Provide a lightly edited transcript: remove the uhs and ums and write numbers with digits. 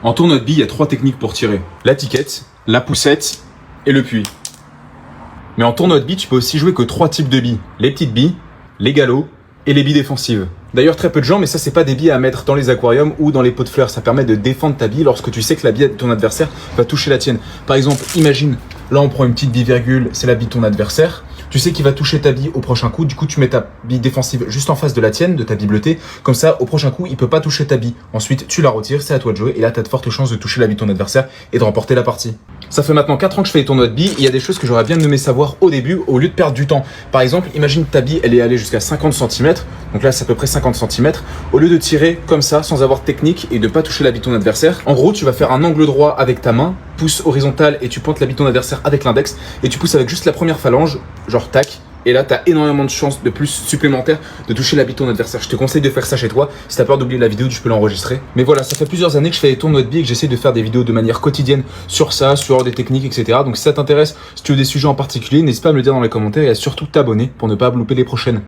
En tournoi de billes, il y a 3 techniques pour tirer. La tiquette, la poussette et le puits. Mais en tournoi de billes, tu peux aussi jouer que 3 types de billes. Les petites billes, les galops et les billes défensives. D'ailleurs, très peu de gens, mais ça, c'est pas des billes à mettre dans les aquariums ou dans les pots de fleurs. Ça permet de défendre ta bille lorsque tu sais que la bille de ton adversaire va toucher la tienne. Par exemple, imagine, là, on prend une petite bille virgule, c'est la bille de ton adversaire. Tu sais qu'il va toucher ta bille au prochain coup. Du coup, tu mets ta bille défensive juste en face de la tienne, de ta bille bleutée. Comme ça, au prochain coup, il peut pas toucher ta bille. Ensuite, tu la retires, c'est à toi de jouer. Et là, tu as de fortes chances de toucher la bille de ton adversaire et de remporter la partie. Ça fait maintenant 4 ans que je fais les tournois de billes. Il y a des choses que j'aurais bien aimé savoir au début au lieu de perdre du temps. Par exemple, imagine ta bille, elle est allée jusqu'à 50 cm. Donc là, c'est à peu près 50 cm. Au lieu de tirer comme ça, sans avoir de technique et de pas toucher la bille de ton adversaire, en gros, tu vas faire un angle droit avec ta main, pouce horizontal et tu pointes la bille de ton adversaire avec l'index. Et tu pousses avec juste la première phalange, genre tac. Et là, tu as énormément de chances de plus supplémentaires de toucher la bille de ton adversaire. Je te conseille de faire ça chez toi. Si tu as peur d'oublier la vidéo, tu peux l'enregistrer. Mais voilà, ça fait plusieurs années que je fais des tournois de billes et que j'essaie de faire des vidéos de manière quotidienne sur ça, sur des techniques, etc. Donc si ça t'intéresse, si tu veux des sujets en particulier, n'hésite pas à me le dire dans les commentaires et à surtout t'abonner pour ne pas louper les prochaines.